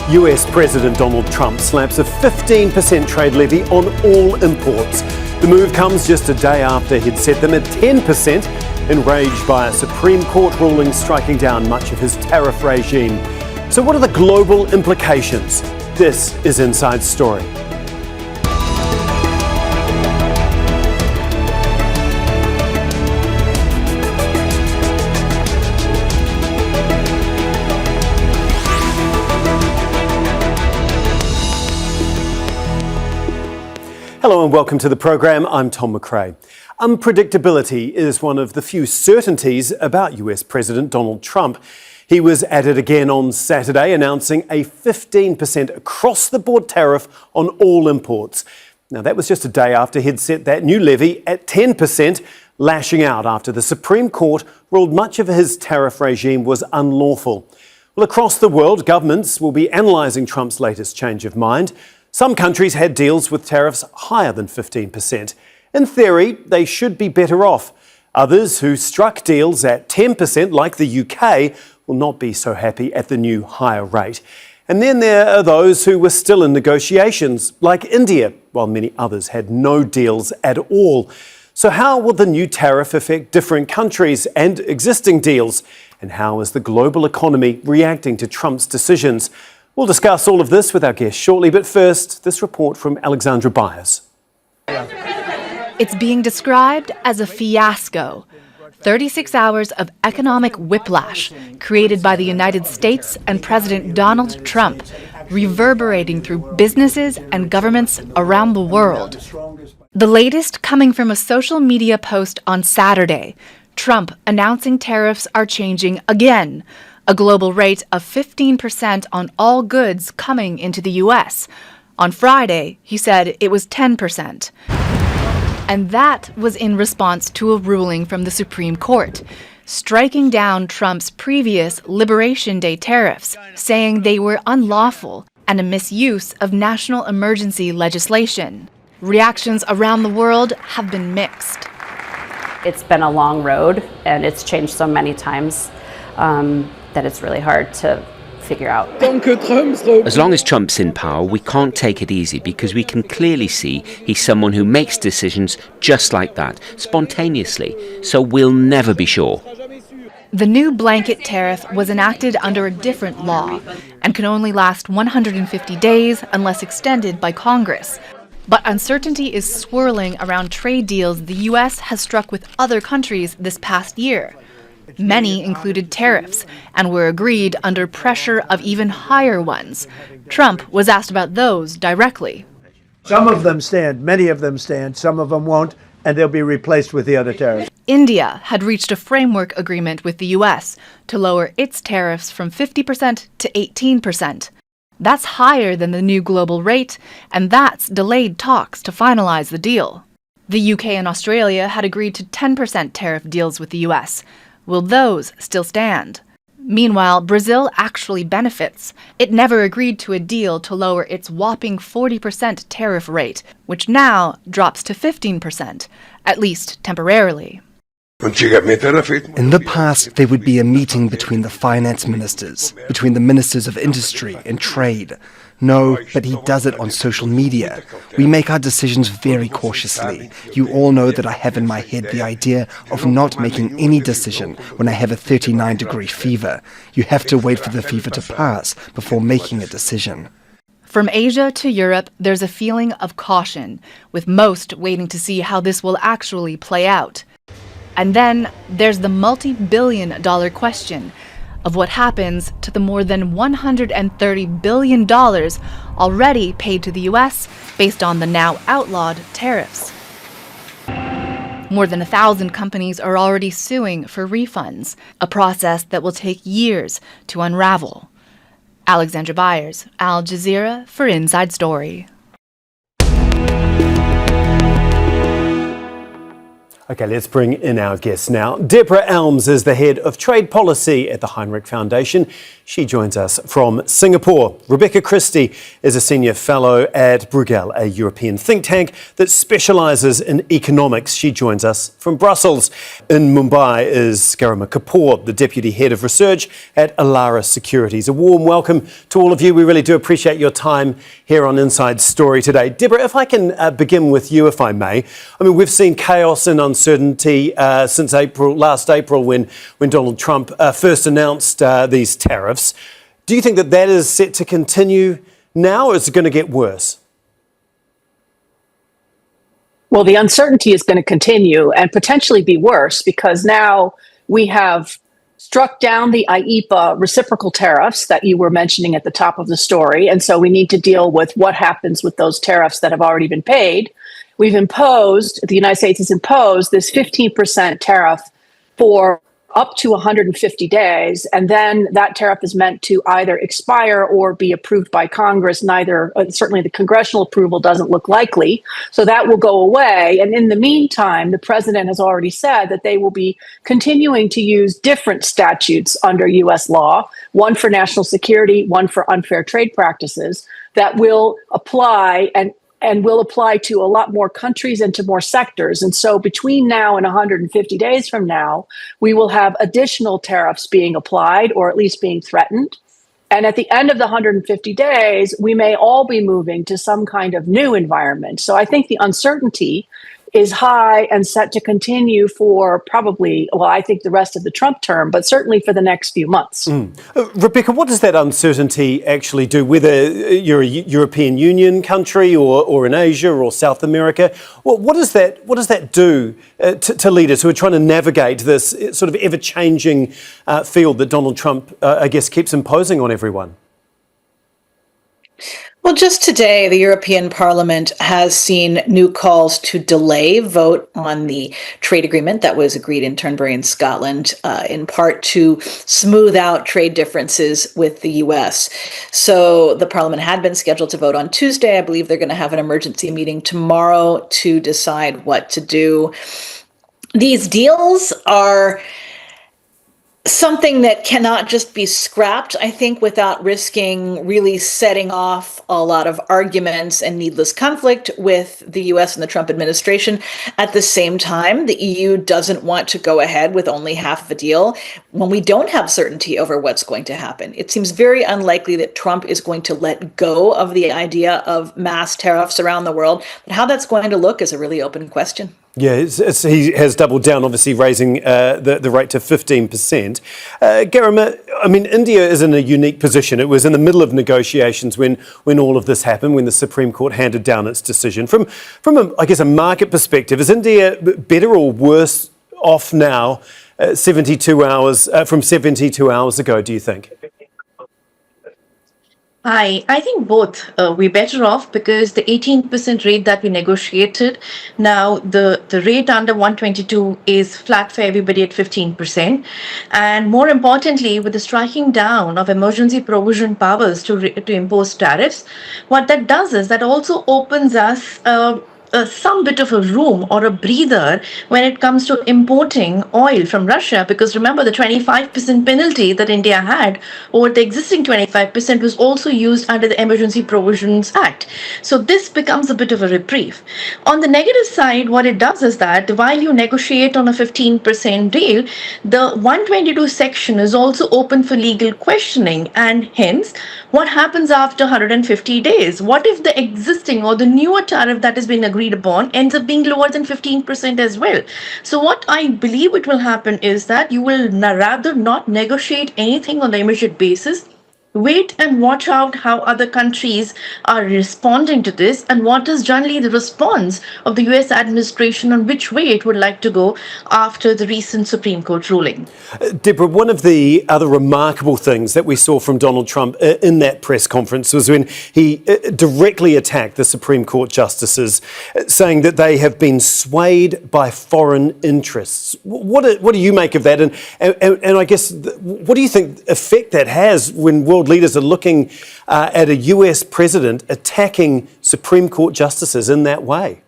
US President Donald Trump slaps a 15% trade levy on all imports. The move comes just a day after he'd set them at 10%, enraged by a Supreme Court ruling striking down much of his tariff regime. So what are the global implications? This is Inside Story. Hello and welcome to the programme. I'm Tom McRae. Unpredictability is one of the few certainties about US President Donald Trump. He was at it again on Saturday, announcing a 15% across-the-board tariff on all imports. Now, that was just a day after he'd set that new levy at 10%, lashing out after the Supreme Court ruled much of his tariff regime was unlawful. Well, across the world, governments will be analysing Trump's latest change of mind. Some countries had deals with tariffs higher than 15%. In theory, they should be better off. Others who struck deals at 10%, like the UK, will not be so happy at the new higher rate. And then there are those who were still in negotiations, like India, while many others had no deals at all. So how will the new tariff affect different countries and existing deals? And how is the global economy reacting to Trump's decisions? We'll discuss all of this with our guest shortly, but first, this report from Alexandra Byers. It's being described as a fiasco. 36 hours of economic whiplash created by the United States and President Donald Trump, reverberating through businesses and governments around the world. The latest coming from a social media post on Saturday, Trump announcing tariffs are changing again. A global rate of 15% on all goods coming into the U.S. On Friday, he said it was 10%. And that was in response to a ruling from the Supreme Court, striking down Trump's previous Liberation Day tariffs, saying they were unlawful and a misuse of national emergency legislation. Reactions around the world have been mixed. It's been a long road, and it's changed so many times that it's really hard to figure out. As long as Trump's in power, we can't take it easy because we can clearly see he's someone who makes decisions just like that, spontaneously, so we'll never be sure. The new blanket tariff was enacted under a different law and can only last 150 days unless extended by Congress. But uncertainty is swirling around trade deals the U.S. has struck with other countries this past year. Many included tariffs and were agreed under pressure of even higher ones. Trump was asked about those directly. Some of them stand, many of them stand, some of them won't, and they'll be replaced with the other tariffs. India had reached a framework agreement with the U.S. to lower its tariffs from 50% to 18%. That's higher than the new global rate, and that's delayed talks to finalize the deal. The UK and Australia had agreed to 10% tariff deals with the U.S. Will those still stand? Meanwhile, Brazil actually benefits. It never agreed to a deal to lower its whopping 40% tariff rate, which now drops to 15%, at least temporarily. In the past, there would be a meeting between the finance ministers, between the ministers of industry and trade. No, but he does it on social media. We make our decisions very cautiously. You all know that I have in my head the idea of not making any decision when I have a 39-degree fever. You have to wait for the fever to pass before making a decision. From Asia to Europe, there's a feeling of caution, with most waiting to see how this will actually play out. And then there's the multi-billion-dollar question of what happens to the more than $130 billion already paid to the U.S. based on the now outlawed tariffs. More than 1,000 companies are already suing for refunds, a process that will take years to unravel. Alexandra Byers, Al Jazeera for Inside Story. Okay, let's bring in our guests now. Deborah Elms is the head of trade policy at the Hinrich Foundation. She joins us from Singapore. Rebecca Christie is a senior fellow at Bruegel, a European think tank that specialises in economics. She joins us from Brussels. In Mumbai is Garima Kapoor, the deputy head of research at Elara Securities. A warm welcome to all of you. We really do appreciate your time here on Inside Story today. Deborah, if I can begin with you, if I may. I mean, we've seen chaos and uncertainty since last April when Donald Trump first announced these tariffs. Do you think that is set to continue now, or is it going to get worse? Well, the uncertainty is going to continue and potentially be worse because now we have struck down the IEEPA reciprocal tariffs that you were mentioning at the top of the story. And so we need to deal with what happens with those tariffs that have already been paid. The United States has imposed this 15% tariff for up to 150 days. And then that tariff is meant to either expire or be approved by Congress. Certainly the congressional approval doesn't look likely. So that will go away. And in the meantime, the president has already said that they will be continuing to use different statutes under U.S. law, one for national security, one for unfair trade practices, that will apply and will apply to a lot more countries and to more sectors. And so between now and 150 days from now, we will have additional tariffs being applied or at least being threatened. And at the end of the 150 days, we may all be moving to some kind of new environment. So I think the uncertainty is high and set to continue for probably, I think the rest of the Trump term, but certainly for the next few months. Rebecca, what does that uncertainty actually do, whether you're a European Union country or in Asia or South America? Well, what does that do to leaders who are trying to navigate this sort of ever-changing field that Donald Trump, I guess, keeps imposing on everyone? Well, just today, the European Parliament has seen new calls to delay vote on the trade agreement that was agreed in Turnberry in Scotland, in part to smooth out trade differences with the US. So the Parliament had been scheduled to vote on Tuesday. I believe they're going to have an emergency meeting tomorrow to decide what to do. These deals are something that cannot just be scrapped, I think, without risking really setting off a lot of arguments and needless conflict with the US and the Trump administration. At the same time, the EU doesn't want to go ahead with only half of a deal when we don't have certainty over what's going to happen. It seems very unlikely that Trump is going to let go of the idea of mass tariffs around the world, but how that's going to look is a really open question. Yeah, he has doubled down, obviously raising the rate to 15%. Garima, I mean, India is in a unique position. It was in the middle of negotiations when all of this happened, when the Supreme Court handed down its decision. From a market perspective, is India better or worse off now, 72 hours from 72 hours ago, do you think? I think both. We're better off because the 18% rate that we negotiated, now the rate under 122 is flat for everybody at 15%. And more importantly, with the striking down of emergency provision powers to impose tariffs, what that does is that also opens us some bit of a room or a breather when it comes to importing oil from Russia, because remember the 25% penalty that India had over the existing 25% was also used under the Emergency Provisions Act. So this becomes a bit of a reprieve. On the negative side, what it does is that while you negotiate on a 15% deal, the 122 section is also open for legal questioning, and hence what happens after 150 days? What if the existing or the newer tariff that has been agreed upon ends up being lower than 15% as well? So what I believe it will happen is that you will rather not negotiate anything on the immediate basis. Wait and watch out how other countries are responding to this and what is generally the response of the US administration on which way it would like to go after the recent Supreme Court ruling. Deborah, one of the other remarkable things that we saw from Donald Trump in that press conference was when he directly attacked the Supreme Court justices, saying that they have been swayed by foreign interests. What do you make of that? And I guess, what do you think effect that has when world leaders are looking at a US president attacking Supreme Court justices in that way?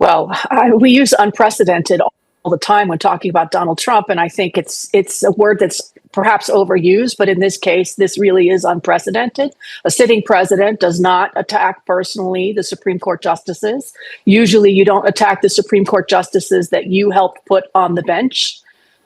Well, we use unprecedented all the time when talking about Donald Trump, and I think it's a word that's perhaps overused, but in this case, this really is unprecedented. A sitting president does not attack personally the Supreme Court justices. Usually, you don't attack the Supreme Court justices that you helped put on the bench.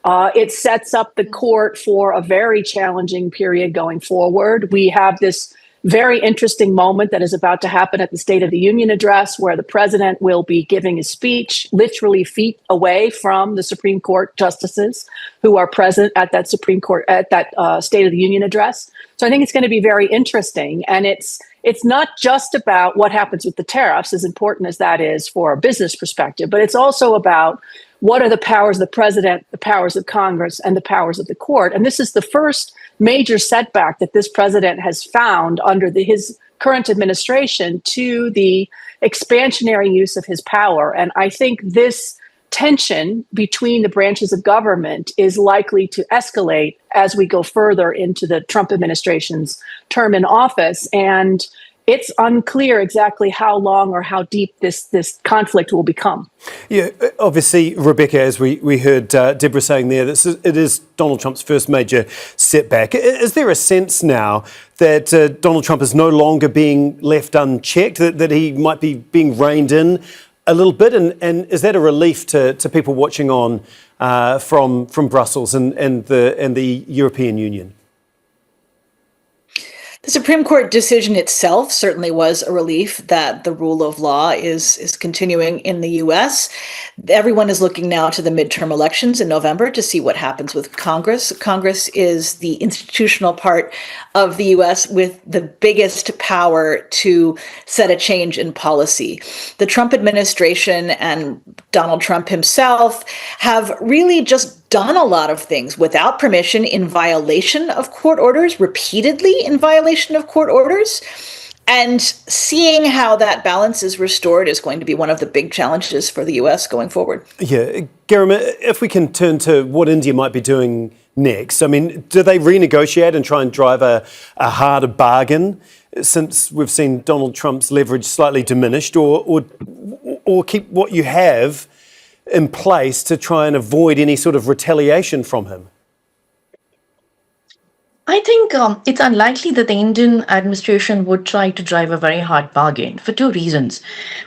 It sets up the court for a very challenging period going forward. We have this very interesting moment that is about to happen at the State of the Union address, where the president will be giving his speech literally feet away from the Supreme Court justices who are present at that Supreme Court, at that State of the Union address. So I think it's going to be very interesting. And it's not just about what happens with the tariffs, as important as that is for a business perspective, but it's also about what are the powers of the president, the powers of Congress, and the powers of the court. And this is the first major setback that this president has found under his current administration to the expansionary use of his power. And I think this tension between the branches of government is likely to escalate as we go further into the Trump administration's term in office. And it's unclear exactly how long or how deep this conflict will become. Yeah, obviously, Rebecca, as we heard Deborah saying there, it is Donald Trump's first major setback. Is there a sense now that Donald Trump is no longer being left unchecked, that he might be being reined in a little bit? And is that a relief to people watching on from Brussels and the European Union? The Supreme Court decision itself certainly was a relief that the rule of law is continuing in the U.S. Everyone is looking now to the midterm elections in November to see what happens with Congress. Congress is the institutional part of the U.S. with the biggest power to set a change in policy. The Trump administration and Donald Trump himself have really just done a lot of things without permission, in violation of court orders, repeatedly in violation of court orders. And seeing how that balance is restored is going to be one of the big challenges for the U.S. going forward. Yeah, Garima, if we can turn to what India might be doing next. I mean, do they renegotiate and try and drive a harder bargain, since we've seen Donald Trump's leverage slightly diminished, or keep what you have in place to try and avoid any sort of retaliation from him? I think it's unlikely that the Indian administration would try to drive a very hard bargain for two reasons.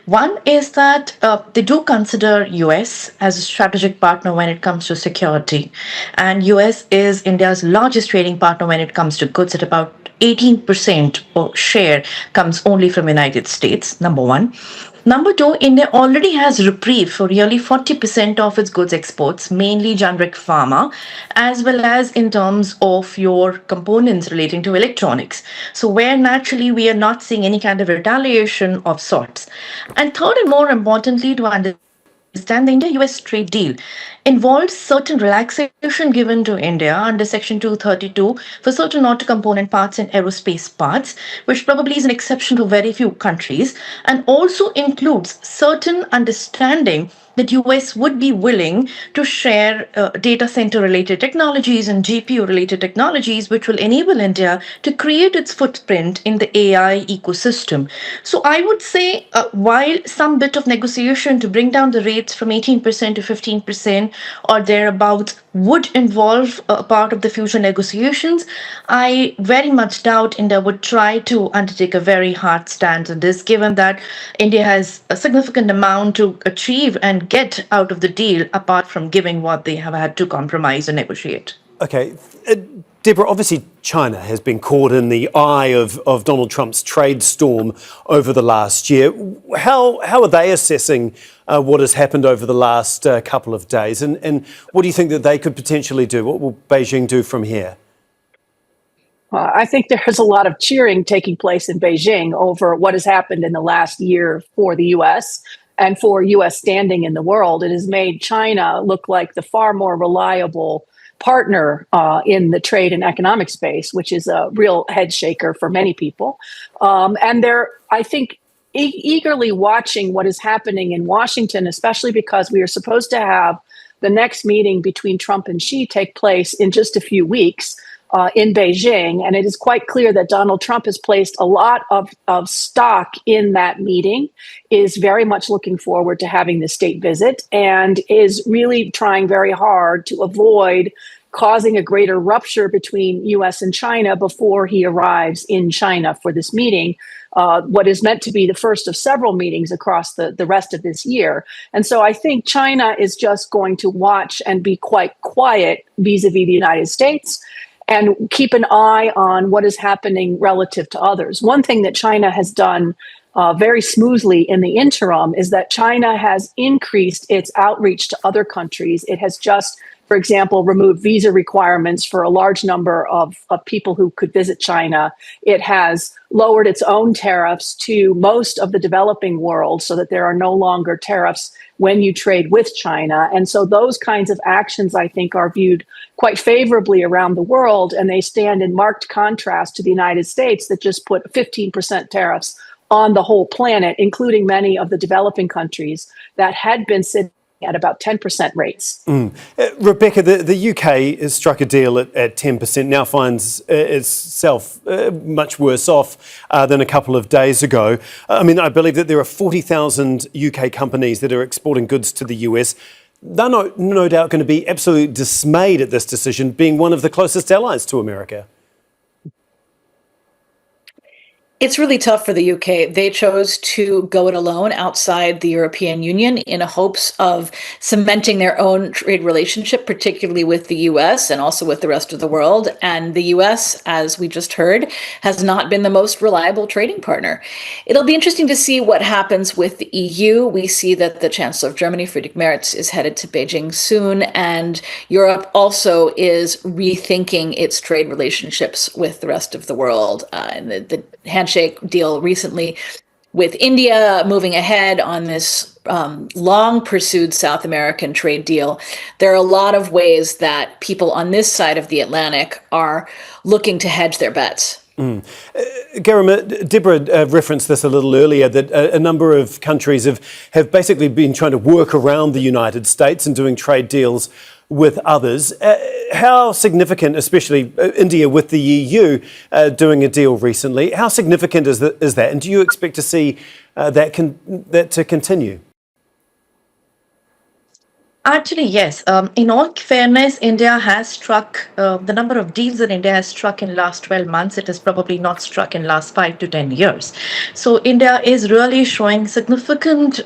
One is that they do consider US as a strategic partner when it comes to security. And US is India's largest trading partner when it comes to goods. At about 18% of share comes only from the United States, number one. Number two, India already has reprieve for nearly 40% of its goods exports, mainly generic pharma, as well as in terms of your components relating to electronics. So where naturally we are not seeing any kind of retaliation of sorts. And third, and more importantly, to understand, the India-US trade deal involves certain relaxation given to India under Section 232 for certain auto component parts and aerospace parts, which probably is an exception to very few countries, and also includes certain understanding that US would be willing to share data center related technologies and GPU related technologies, which will enable India to create its footprint in the AI ecosystem. So I would say while some bit of negotiation to bring down the rates from 18% to 15% or thereabouts would involve a part of the future negotiations, I very much doubt India would try to undertake a very hard stance on this, given that India has a significant amount to achieve and get out of the deal apart from giving what they have had to compromise and negotiate. Okay. Deborah, obviously China has been caught in the eye of Donald Trump's trade storm over the last year. How are they assessing what has happened over the last couple of days? And what do you think that they could potentially do? What will Beijing do from here? I think there's a lot of cheering taking place in Beijing over what has happened in the last year for the U.S. and for U.S. standing in the world. It has made China look like the far more reliable partner in the trade and economic space, which is a real head shaker for many people. And they're, I think, eagerly watching what is happening in Washington, especially because we are supposed to have the next meeting between Trump and Xi take place in just a few weeks. in Beijing. And it is quite clear that Donald Trump has placed a lot of stock in that meeting, is very much looking forward to having the state visit, and is really trying very hard to avoid causing a greater rupture between U.S. and China before he arrives in China for this meeting, what is meant to be the first of several meetings across the rest of this year. And so I think China is just going to watch and be quite quiet vis-a-vis the United States, and keep an eye on what is happening relative to others. One thing that China has done very smoothly in the interim is that China has increased its outreach to other countries. It has just, for example, removed visa requirements for a large number of people who could visit China. It has lowered its own tariffs to most of the developing world so that there are no longer tariffs when you trade with China. And so those kinds of actions, I think, are viewed quite favorably around the world, and they stand in marked contrast to the United States that just put 15% tariffs on the whole planet, including many of the developing countries that had been sitting at about 10% rates. Rebecca, the UK has struck a deal at 10%, now finds itself much worse off than a couple of days ago. I mean, I believe that there are 40,000 UK companies that are exporting goods to the US. They're no doubt going to be absolutely dismayed at this decision, being one of the closest allies to America. It's really tough for the UK. They chose to go it alone outside the European Union in hopes of cementing their own trade relationship, particularly with the US and also with the rest of the world. And the US, as we just heard, has not been the most reliable trading partner. It'll be interesting to see what happens with the EU. We see that the Chancellor of Germany, Friedrich Merz, is headed to Beijing soon, and Europe also is rethinking its trade relationships with the rest of the world. And the handshake deal recently with India moving ahead on this long pursued South American trade deal. There are a lot of ways that people on this side of the Atlantic are looking to hedge their bets. Garima, Deborah referenced this a little earlier, that a number of countries have basically been trying to work around the United States and doing trade deals with others. How significant, especially India with the EU doing a deal recently, how significant is that? And do you expect to see that to continue? Actually, yes. In all fairness, India has struck the number of deals that India has struck in the last 12 months. It has probably not struck in the last 5 to 10 years. So India is really showing significant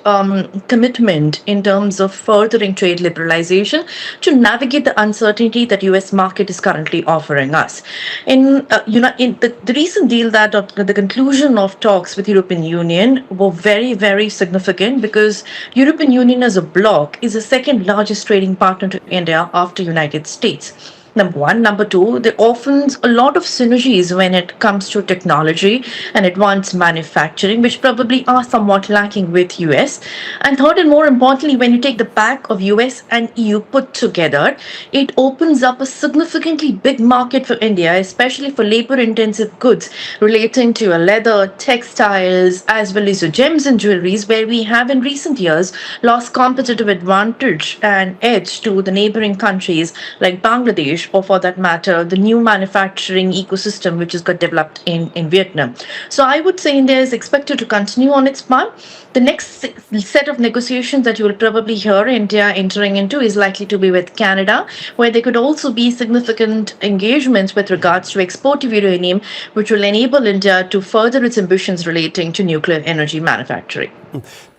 commitment in terms of furthering trade liberalization to navigate the uncertainty that US market is currently offering us. In the recent deal, that the conclusion of talks with European Union were very, very significant, because European Union as a bloc is the second largest trading partner to India after United States. Number one. Number two, there offers a lot of synergies when it comes to technology and advanced manufacturing, which probably are somewhat lacking with US. And third, and more importantly, when you take the back of US and EU put together, it opens up a significantly big market for India, especially for labor-intensive goods relating to leather, textiles, as well as gems and jewelries, where we have in recent years lost competitive advantage and edge to the neighboring countries like Bangladesh, or for that matter, the new manufacturing ecosystem which has got developed in Vietnam. So I would say India is expected to continue on its path. The next set of negotiations that you will probably hear India entering into is likely to be with Canada, where there could also be significant engagements with regards to export of uranium, which will enable India to further its ambitions relating to nuclear energy manufacturing.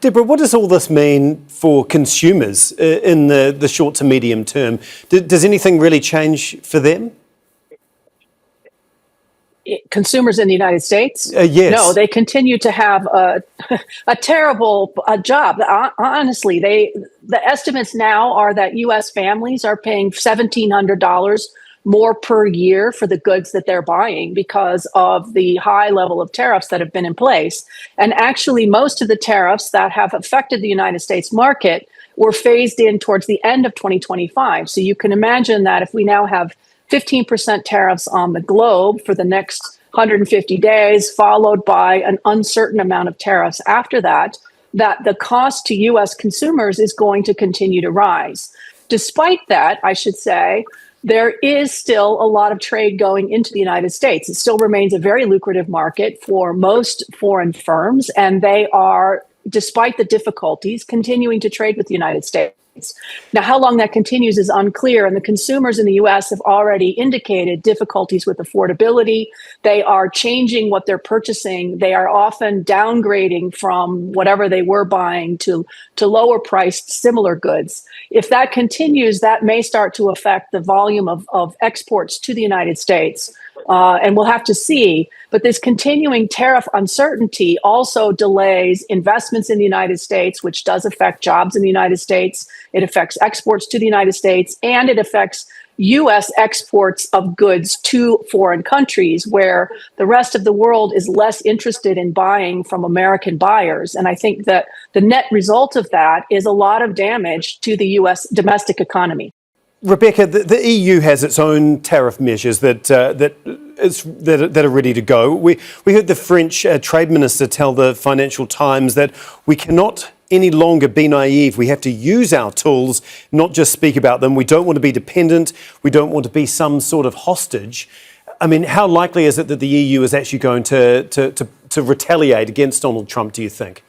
Deborah, what does all this mean for consumers in the short to medium term? Does anything really change for them? Consumers in the United States? Yes. No, they continue to have a terrible job. Honestly, the estimates now are that U.S. families are paying $1,700 more per year for the goods that they're buying because of the high level of tariffs that have been in place. And actually, most of the tariffs that have affected the United States market were phased in towards the end of 2025. So you can imagine that if we now have 15% tariffs on the globe for the next 150 days, followed by an uncertain amount of tariffs after that, that the cost to U.S. consumers is going to continue to rise. Despite that, I should say, there is still a lot of trade going into the United States. It still remains a very lucrative market for most foreign firms, and they are, despite the difficulties, continuing to trade with the United States. Now, how long that continues is unclear, and the consumers in the U.S. have already indicated difficulties with affordability. They are changing what they're purchasing. They are often downgrading from whatever they were buying to lower priced similar goods. If that continues, that may start to affect the volume of exports to the United States. And we'll have to see. But this continuing tariff uncertainty also delays investments in the United States, which does affect jobs in the United States. It affects exports to the United States, and it affects U.S. exports of goods to foreign countries where the rest of the world is less interested in buying from American buyers. And I think that the net result of that is a lot of damage to the U.S. domestic economy. Rebecca, the EU has its own tariff measures that are ready to go. We heard the French trade minister tell the Financial Times that we cannot any longer be naive. We have to use our tools, not just speak about them. We don't want to be dependent. We don't want to be some sort of hostage. I mean, how likely is it that the EU is actually going to retaliate against Donald Trump, do you think?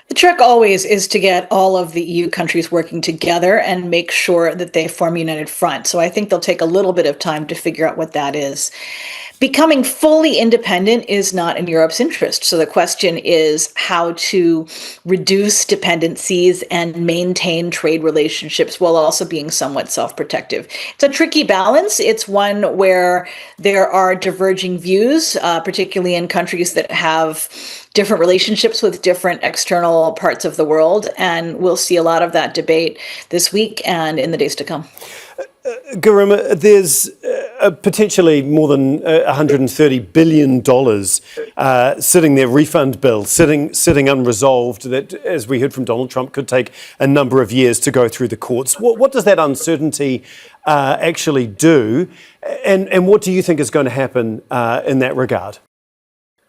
The trick always is to get all of the EU countries working together and make sure that they form a united front. So I think they'll take a little bit of time to figure out what that is. Becoming fully independent is not in Europe's interest. So the question is how to reduce dependencies and maintain trade relationships while also being somewhat self-protective. It's a tricky balance. It's one where there are diverging views, particularly in countries that have different relationships with different external parts of the world. And we'll see a lot of that debate this week and in the days to come. Garima, there's potentially more than $130 billion sitting there, refund bill, sitting unresolved, that, as we heard from Donald Trump, could take a number of years to go through the courts. What does that uncertainty actually do? And what do you think is going to happen in that regard?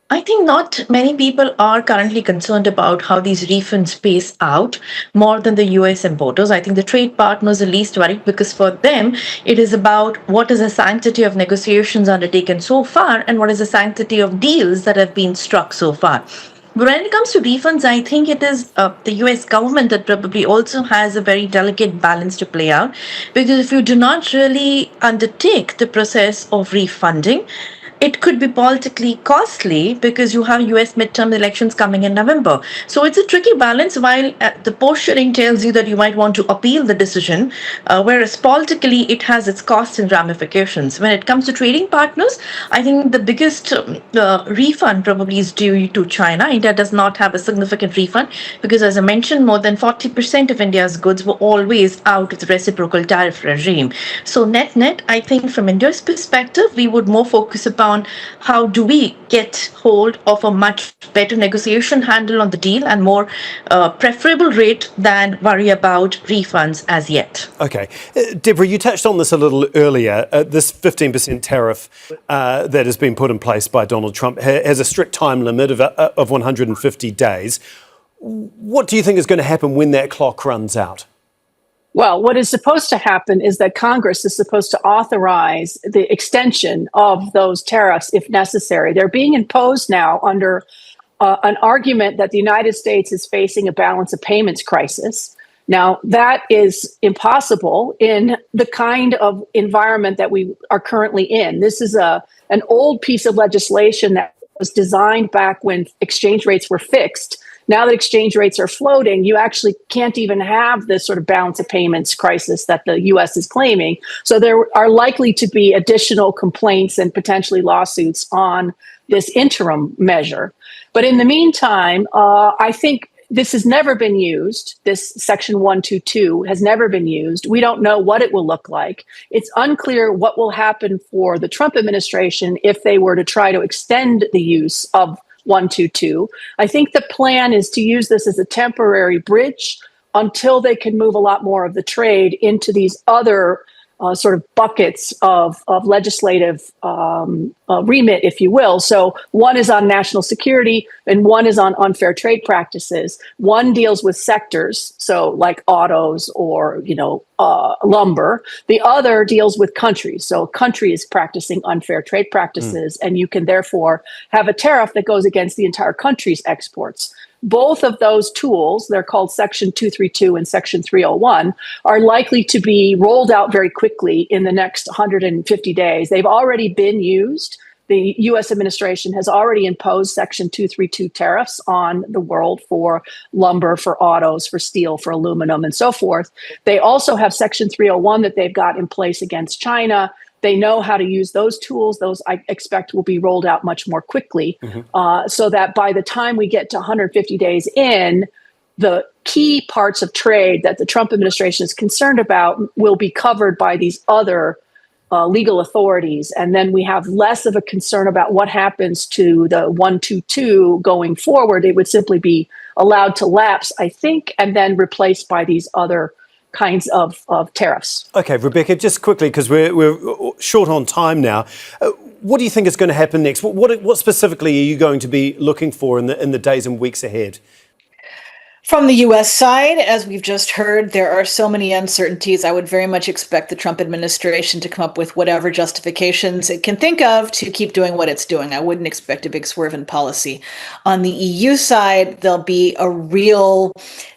I think not many people are currently concerned about how these refunds pace out more than the US importers. I think the trade partners are least worried because for them, it is about what is the sanctity of negotiations undertaken so far and what is the sanctity of deals that have been struck so far. But when it comes to refunds, I think it is the US government that probably also has a very delicate balance to play out, because if you do not really undertake the process of refunding, it could be politically costly because you have US midterm elections coming in November. So it's a tricky balance. While the posturing tells you that you might want to appeal the decision, whereas politically it has its costs and ramifications. When it comes to trading partners, I think the biggest refund probably is due to China. India does not have a significant refund because, as I mentioned, more than 40% of India's goods were always out of the reciprocal tariff regime. So net, I think from India's perspective, we would more focus upon how do we get hold of a much better negotiation handle on the deal and more preferable rate than worry about refunds as yet. Okay. Deborah, you touched on this a little earlier. This 15% tariff that has been put in place by Donald Trump has a strict time limit of 150 days. What do you think is going to happen when that clock runs out? Well, what is supposed to happen is that Congress is supposed to authorize the extension of those tariffs if necessary. They're being imposed now under an argument that the United States is facing a balance of payments crisis. Now, that is impossible in the kind of environment that we are currently in. This is an old piece of legislation that was designed back when exchange rates were fixed. Now that exchange rates are floating, you actually can't even have this sort of balance of payments crisis that the U.S. is claiming. So there are likely to be additional complaints and potentially lawsuits on this interim measure. But in the meantime, I think this has never been used. This Section 122 has never been used. We don't know what it will look like. It's unclear what will happen for the Trump administration if they were to try to extend the use of 122. I think the plan is to use this as a temporary bridge until they can move a lot more of the trade into these other sort of buckets of legislative remit, if you will. So one is on national security and one is on unfair trade practices. One deals with sectors, so like autos or, lumber. The other deals with countries. So a country is practicing unfair trade practices, and you can therefore have a tariff that goes against the entire country's exports. Both of those tools, they're called Section 232 and Section 301, are likely to be rolled out very quickly in the next 150 days. They've already been used. The U.S. administration has already imposed Section 232 tariffs on the world for lumber, for autos, for steel, for aluminum, and so forth. They also have Section 301 that they've got in place against China. They know how to use those tools. Those, I expect, will be rolled out much more quickly, so that by the time we get to 150 days in, the key parts of trade that the Trump administration is concerned about will be covered by these other legal authorities. And then we have less of a concern about what happens to the 122 going forward. It would simply be allowed to lapse, I think, and then replaced by these other kinds of tariffs. Okay, Rebecca, just quickly, because we're short on time now. What do you think is going to happen next? What specifically are you going to be looking for in the days and weeks ahead? From the U.S. side, as we've just heard, there are so many uncertainties. I would very much expect the Trump administration to come up with whatever justifications it can think of to keep doing what it's doing. I wouldn't expect a big swerve in policy. On the EU side, there'll be a real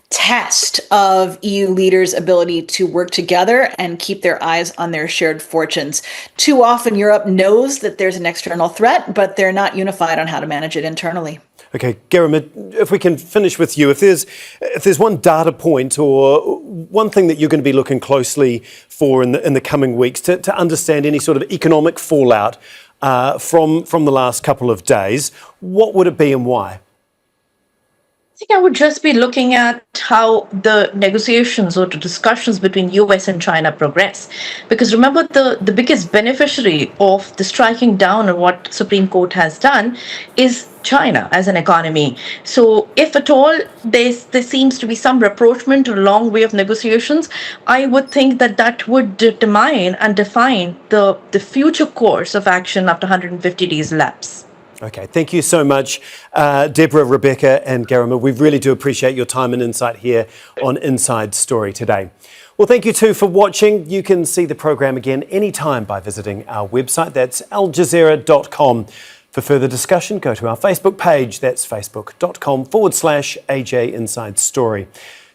test of EU leaders' ability to work together and keep their eyes on their shared fortunes. Too often, Europe knows that there's an external threat, but they're not unified on how to manage it internally. Okay, Garima, if we can finish with you, if there's one data point or one thing that you're going to be looking closely for in the coming weeks to understand any sort of economic fallout from the last couple of days, what would it be and why? I think I would just be looking at how the negotiations or the discussions between US and China progress. Because remember, the biggest beneficiary of the striking down on what Supreme Court has done is China as an economy. So if at all there seems to be some rapprochement or a long way of negotiations, I would think that would determine and define the future course of action after 150 days lapse. Okay, thank you so much, Deborah, Rebecca and Garima. We really do appreciate your time and insight here on Inside Story today. Well, thank you too for watching. You can see the program again anytime by visiting our website. That's aljazeera.com. For further discussion, go to our Facebook page. That's facebook.com/AJ Inside Story.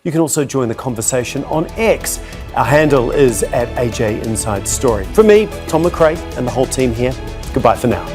You can also join the conversation on X. Our handle is @AJ Inside Story. For me, Tom McRae, and the whole team here, goodbye for now.